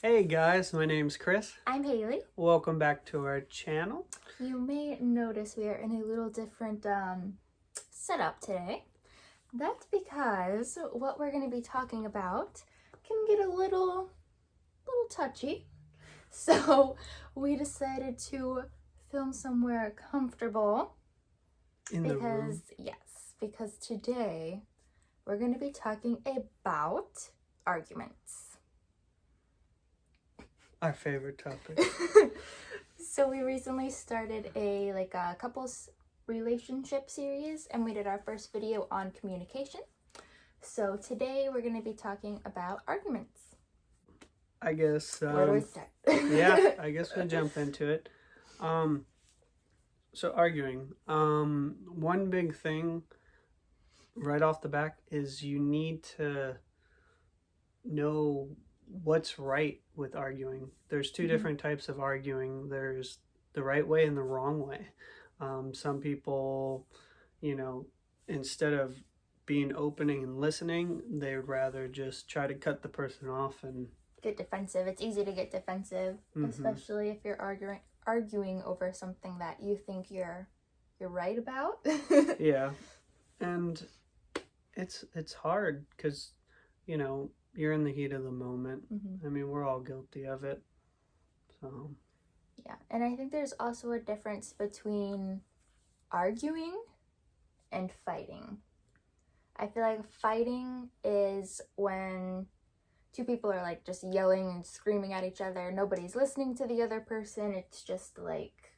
Hey guys, my name's Chris. I'm Haley. Welcome back to our channel. You may notice we are in a little different setup today. That's because what we're going to be talking about can get a little touchy. So we decided to film somewhere comfortable In the room. because today we're going to be talking about arguments. Our favorite topic. So we recently started a couples relationship series, and we did our first video on communication. So today we're going to be talking about arguments. I guess. Where do we start? Yeah, I guess we'll jump into it. So arguing. One big thing right off the back is you need to know what's right with arguing. There's two different types of arguing. There's the right way and the wrong way. Some people, instead of being opening and listening, they would rather just try to cut the person off and get defensive. It's easy to get defensive, especially if you're arguing over something that you think you're right about. Yeah, and it's hard because you're in the heat of the moment. I mean, we're all guilty of it. So yeah, and I think there's also a difference between arguing and fighting. I feel like fighting is when two people are like just yelling and screaming at each other. Nobody's listening to the other person. It's just like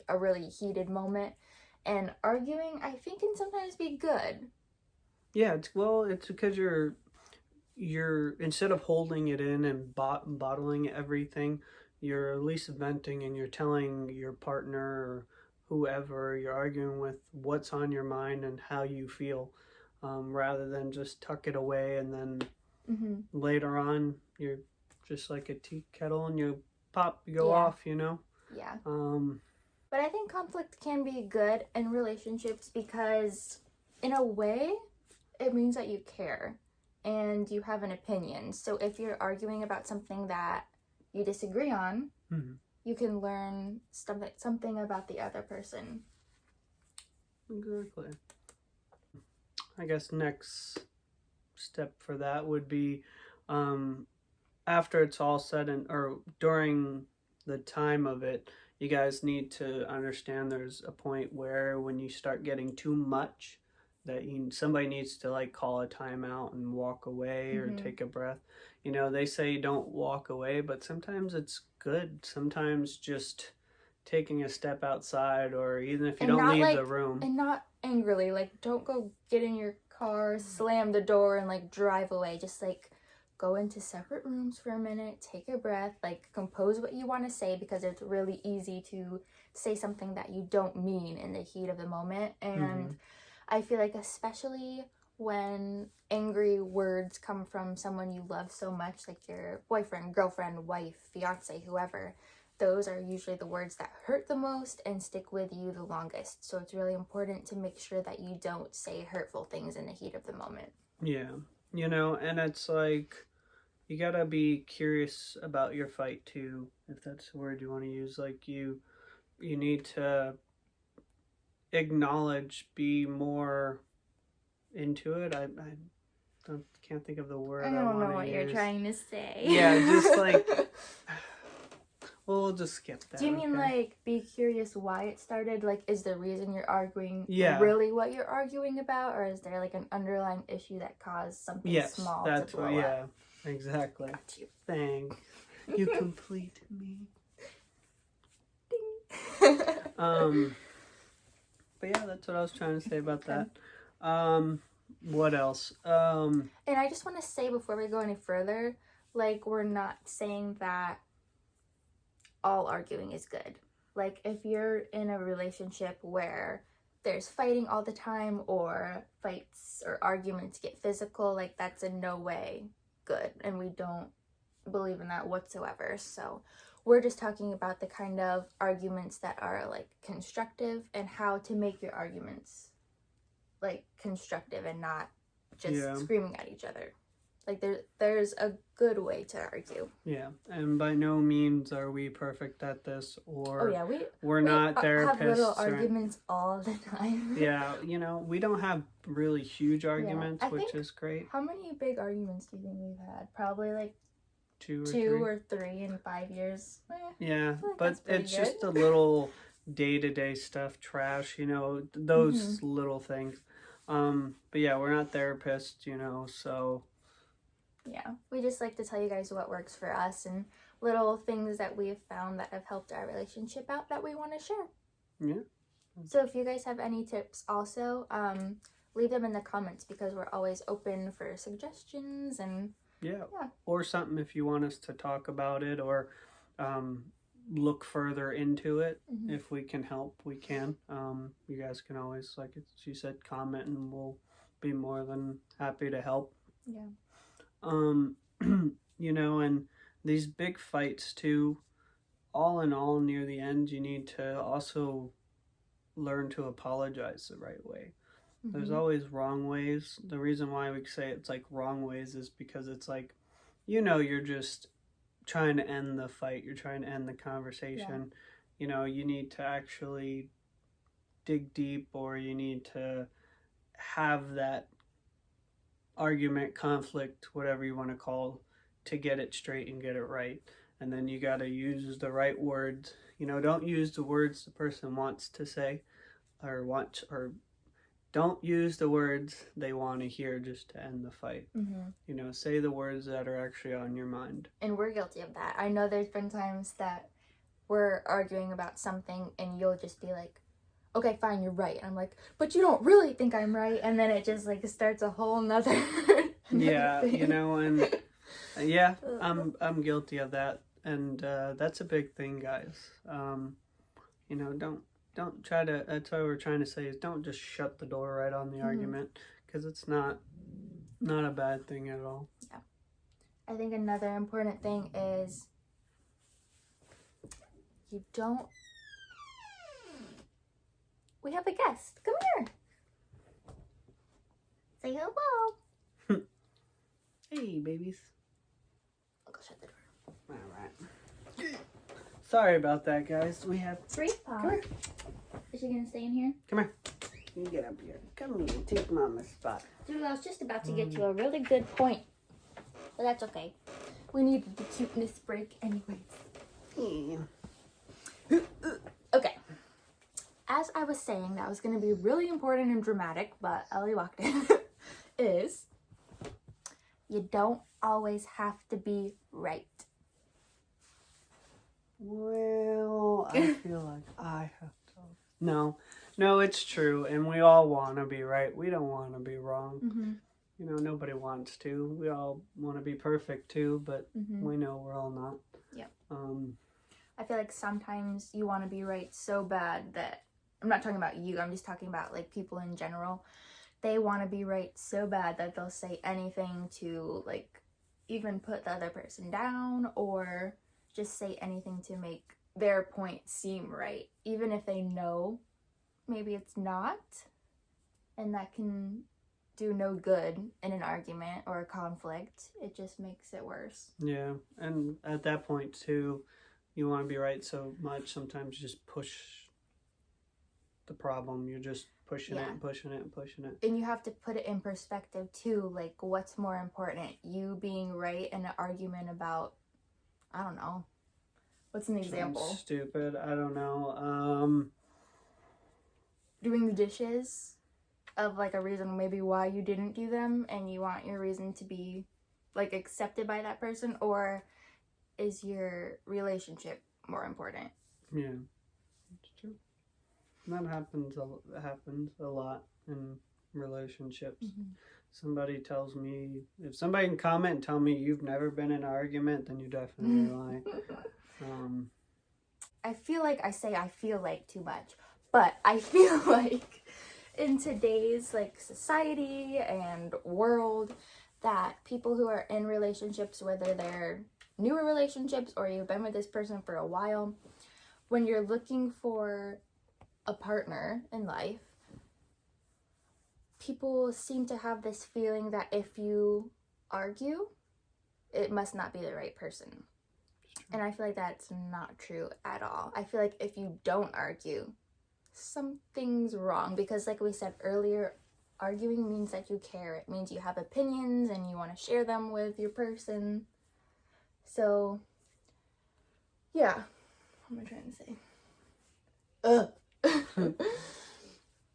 a really heated moment. And arguing, I think, can sometimes be good. Yeah, it's because you're instead of holding it in and bottling everything, you're at least venting and you're telling your partner or whoever you're arguing with what's on your mind and how you feel, rather than just tuck it away and then later on you're just like a tea kettle and you go off, Yeah. But I think conflict can be good in relationships because in a way it means that you care and you have an opinion. So if you're arguing about something that you disagree on, you can learn something about the other person. Exactly. I guess next step for that would be after it's all said or during the time of it, you guys need to understand there's a point where when you start getting too much, that somebody needs to like call a timeout and walk away or take a breath. They say don't walk away, but sometimes it's good. Sometimes just taking a step outside, or even if you don't leave the room. And not angrily, like don't go get in your car, slam the door, and like drive away. Just like go into separate rooms for a minute, take a breath, like compose what you want to say, because it's really easy to say something that you don't mean in the heat of the moment. And I feel like especially when angry words come from someone you love so much, like your boyfriend, girlfriend, wife, fiance, whoever, those are usually the words that hurt the most and stick with you the longest. So it's really important to make sure that you don't say hurtful things in the heat of the moment. Yeah. And it's like you gotta be curious about your fight too, if that's the word you want to use. Like you need to acknowledge, be more into it. I can't think of the word. I don't know what you're trying to say. Yeah, just like well, we'll just skip that. Do you mean like be curious why it started? Like, is the reason you're arguing really what you're arguing about, or is there like an underlying issue that caused something small to blow up? Yeah, exactly. Got you. Thanks. You complete me. Ding. But yeah, that's what I was trying to say about that. What else? And I just want to say before we go any further, like, we're not saying that all arguing is good. Like, if you're in a relationship where there's fighting all the time, or fights or arguments get physical, like, that's in no way good, and we don't believe in that whatsoever. So we're just talking about the kind of arguments that are like constructive, and how to make your arguments like constructive and not just screaming at each other. Like there's a good way to argue. Yeah, and by no means are we perfect at this, or Oh yeah, we're not therapists. Have little arguments all the time. Yeah, we don't have really huge arguments, which think, is great. How many big arguments do you think we've had? Probably like two or three in 5 years. Yeah, like but it's good. just a little day-to-day stuff, trash, those little things. But yeah, we're not therapists, so yeah, we just like to tell you guys what works for us and little things that we've found that have helped our relationship out that we want to share. Yeah. So if you guys have any tips also, leave them in the comments because we're always open for suggestions and yeah. Or something if you want us to talk about it or look further into it. If we can help, we can. You guys can always, like she said, comment and we'll be more than happy to help. Yeah. And these big fights too, all in all, near the end, you need to also learn to apologize the right way. There's always wrong ways. The reason why we say it's like wrong ways is because it's like, you're just trying to end the fight. You're trying to end the conversation. Yeah. You need to actually dig deep, or you need to have that argument, conflict, whatever you want to call, to get it straight and get it right. And then you got to use the right words. Don't use the words the person wants to say or don't use the words they want to hear just to end the fight. Say the words that are actually on your mind. And we're guilty of that. I know there's been times that we're arguing about something and you'll just be like, okay, fine, you're right. And I'm like, but you don't really think I'm right. And then it just like starts a whole nother yeah, and yeah, I'm guilty of that. And that's a big thing, guys. Don't try to, that's what we're trying to say is don't just shut the door right on the argument, because it's not a bad thing at all. Yeah. I think another important thing is you don't, we have a guest. Come here. Say hello. Hey, babies. I'll go shut the door. All right. Sorry about that, guys. We have... Come here. Is she going to stay in here? Come here. You get up here. Come here. Take Mama's spot. Dude, I was just about to get to a really good point. But that's okay. We needed the cuteness break anyways. Yeah. Okay. As I was saying, that was going to be really important and dramatic, but Ellie walked in, is you don't always have to be right. Well, I feel like I have to. No, it's true, and we all want to be right. We don't want to be wrong. Nobody wants to. We all want to be perfect too, but we know we're all not. Yep. I feel like sometimes you want to be right so bad that, I'm not talking about you, I'm just talking about like people in general. They want to be right so bad that they'll say anything to like even put the other person down or just say anything to make their point seem right, even if they know maybe it's not, and that can do no good in an argument or a conflict. It just makes it worse. Yeah, and at that point too, you want to be right so much, sometimes you just push the problem. You're just pushing it and pushing it and pushing it. And you have to put it in perspective too, like what's more important, you being right in an argument about, I don't know, what's an example? Stupid, I don't know. Doing the dishes, of like a reason maybe why you didn't do them, and you want your reason to be like accepted by that person, or is your relationship more important? Yeah, it's true. That happens a lot in relationships. Somebody tells me, if somebody can comment and tell me you've never been in an argument, then you definitely lie. I feel like I say I feel like too much, but I feel like in today's like society and world that people who are in relationships, whether they're newer relationships or you've been with this person for a while, when you're looking for a partner in life, people seem to have this feeling that if you argue, it must not be the right person. And I feel like that's not true at all. I feel like if you don't argue, something's wrong, because like we said earlier, arguing means that you care. It means you have opinions and you want to share them with your person. So, yeah. What am I trying to say?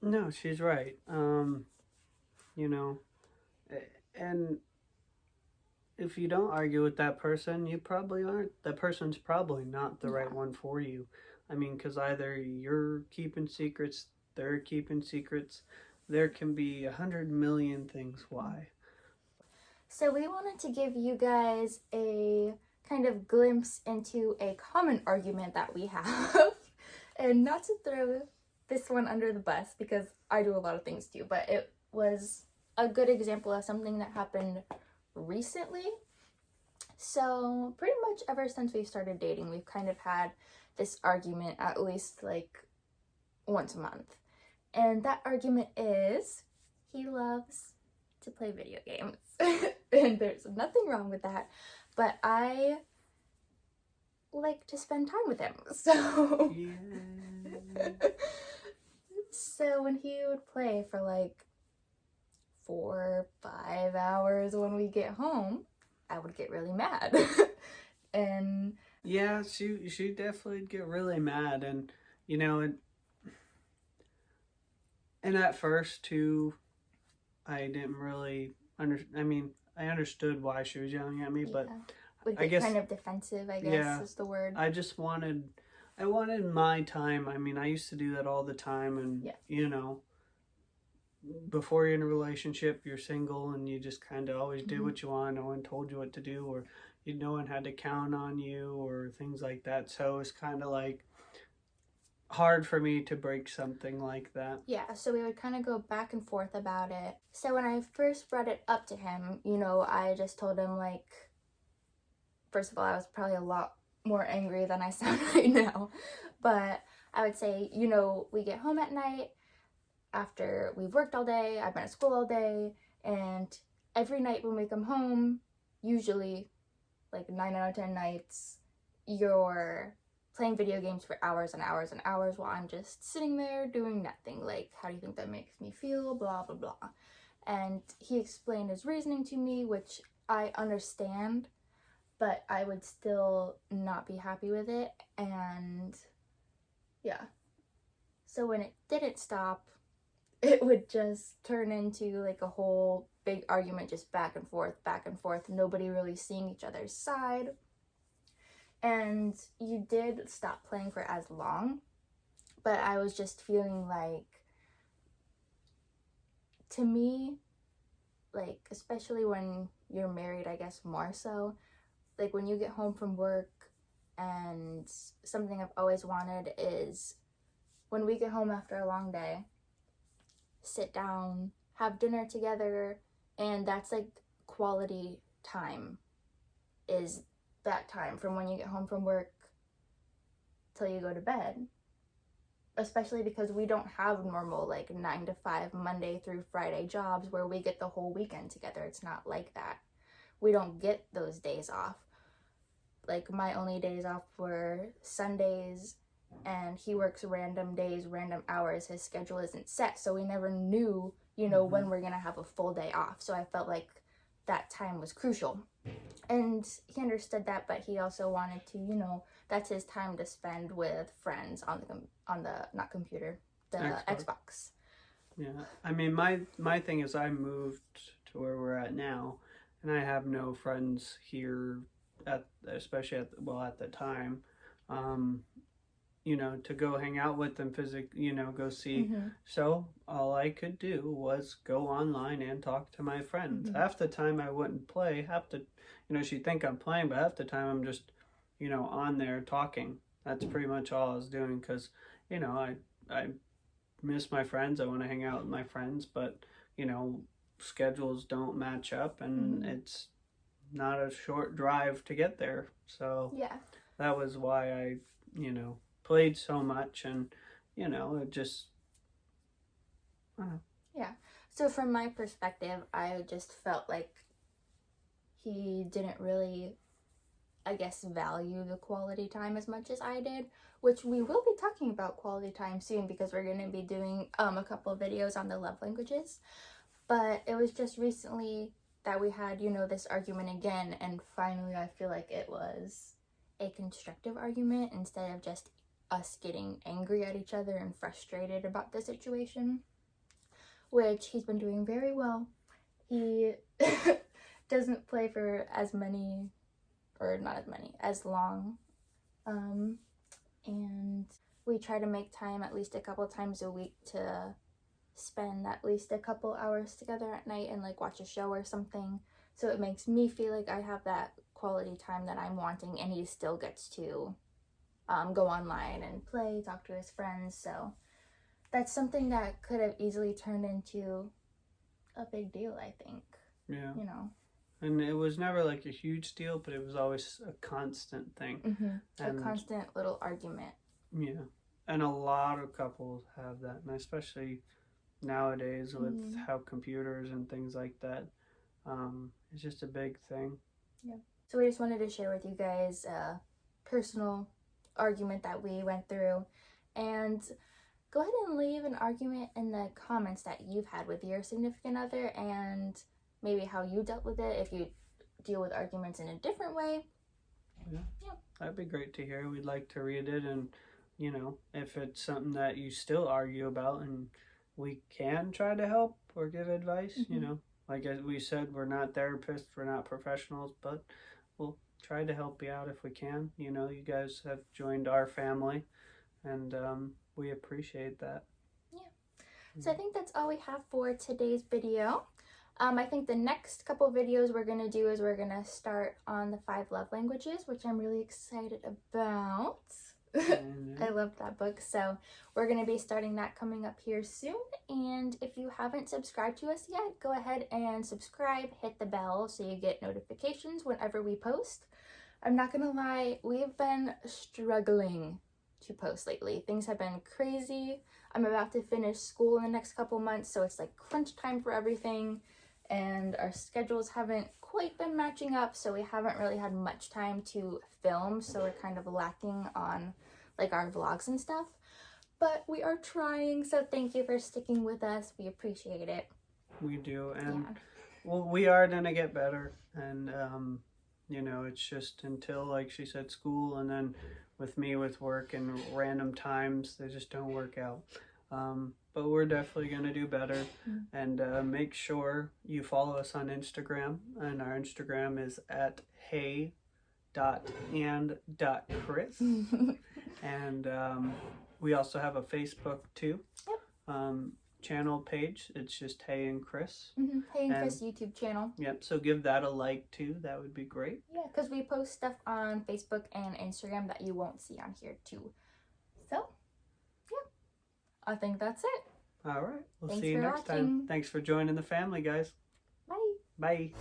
No, she's right. You know, and if you don't argue with that person, you probably aren't. That person's probably not the right one for you. I mean, because either you're keeping secrets, they're keeping secrets. There can be 100 million things why. So we wanted to give you guys a kind of glimpse into a common argument that we have. And not to throw this one under the bus, because I do a lot of things too, but it was a good example of something that happened recently. So pretty much ever since we've started dating, we've kind of had this argument at least like once a month. And that argument is he loves to play video games. And there's nothing wrong with that, but I like to spend time with him. So Yeah. so when he would play for like 4 5 hours when we get home, I would get really mad. And Yeah, she definitely get really mad, and you know, and at first too, I didn't really I mean, I understood why she was yelling at me, but would I get guess kind of defensive, I guess, yeah, is the word. I just wanted my time. I mean, I used to do that all the time, and you know, before you're in a relationship, you're single, and you just kind of always do what you want. No one told you what to do, or no one had to count on you, or things like that. So it's kind of like hard for me to break something like that. Yeah, so we would kind of go back and forth about it. So when I first brought it up to him, you know, I just told him, like, first of all, I was probably a lot more angry than I sound right now. But I would say, you know, we get home at night after we've worked all day, I've been at school all day, and every night when we come home, usually, like 9 out of 10 nights, you're playing video games for hours and hours and hours while I'm just sitting there doing nothing. Like, how do you think that makes me feel? Blah, blah, blah. And he explained his reasoning to me, which I understand, but I would still not be happy with it. And yeah. So when it didn't stop, it would just turn into like a whole big argument, just back and forth, nobody really seeing each other's side. And you did stop playing for as long, but I was just feeling like, to me, like, especially when you're married, I guess more so, like when you get home from work, and something I've always wanted is when we get home after a long day, sit down, have dinner together, and that's like quality time, is that time from when you get home from work till you go to bed. Especially because we don't have normal like 9 to 5 Monday through Friday jobs where we get the whole weekend together. It's not like that. We don't get those days off. Like, my only days off were Sundays, and he works random days, random hours. His schedule isn't set, so we never knew, you know, when we're gonna have a full day off. So I felt like that time was crucial. And he understood that, but he also wanted to, you know, that's his time to spend with friends on the not computer, the Xbox. Yeah, I mean, my thing is, I moved to where we're at now, and I have no friends here especially at the time, you know, to go hang out with them physically, you know, go see. So all I could do was go online and talk to my friends. Half the time I wouldn't play. You know, she'd think I'm playing, but half the time I'm just, you know, on there talking. That's pretty much all I was doing, because, you know, I miss my friends. I want to hang out with my friends, but, you know, schedules don't match up, and it's not a short drive to get there. So yeah, that was why I, you know, played so much, and, you know, it just, yeah. So from my perspective, I just felt like he didn't really, I guess, value the quality time as much as I did, which we will be talking about quality time soon because we're going to be doing a couple of videos on the love languages. But it was just recently that we had, this argument again, and finally I feel like it was a constructive argument instead of just us getting angry at each other and frustrated about the situation, which he's been doing very well. He doesn't play for as many, or not as many, as long, and we try to make time at least a couple times a week to spend at least a couple hours together at night and like watch a show or something, so it makes me feel like I have that quality time that I'm wanting, and he still gets to go online and play, talk to his friends. So that's something that could have easily turned into a big deal, I think. Yeah. And it was never like a huge deal, but it was always a constant thing. A constant little argument. Yeah. And a lot of couples have that, and especially nowadays with how computers and things like that, it's just a big thing. Yeah. So we just wanted to share with you guys a personal argument that we went through, and go ahead and leave an argument in the comments that you've had with your significant other and maybe how you dealt with it, if you deal with arguments in a different way. Yeah. That'd be great to hear. We'd like to read it, and if it's something that you still argue about and we can try to help or give advice, like as we said, we're not therapists, we're not professionals, but we'll try to help you out if we can. You guys have joined our family, and we appreciate that. Yeah. So I think that's all we have for today's video. I think the next couple videos we're going to do is we're going to start on the 5 love languages, which I'm really excited about. I love that book. So we're going to be starting that coming up here soon. And if you haven't subscribed to us yet, go ahead and subscribe, hit the bell so you get notifications whenever we post. I'm not going to lie, we've been struggling to post lately. Things have been crazy. I'm about to finish school in the next couple months, so it's like crunch time for everything, and our schedules haven't quite been matching up, so we haven't really had much time to film, so we're kind of lacking on like our vlogs and stuff, but we are trying. So thank you for sticking with us. We appreciate it. We do. And well, we are gonna get better, and it's just until, like she said, school, and then with me with work and random times, they just don't work out. But we're definitely going to do better. And make sure you follow us on Instagram. And our Instagram is at hey.and.chris. And we also have a Facebook too. Channel page. It's just Hey and Chris. Hey and Chris YouTube channel. Yep, so give that a like too. That would be great. Yeah, because we post stuff on Facebook and Instagram that you won't see on here too. So, yeah, I think that's it. All right, we'll Thanks see you next time. Thanks for joining the family, guys. Bye. Bye.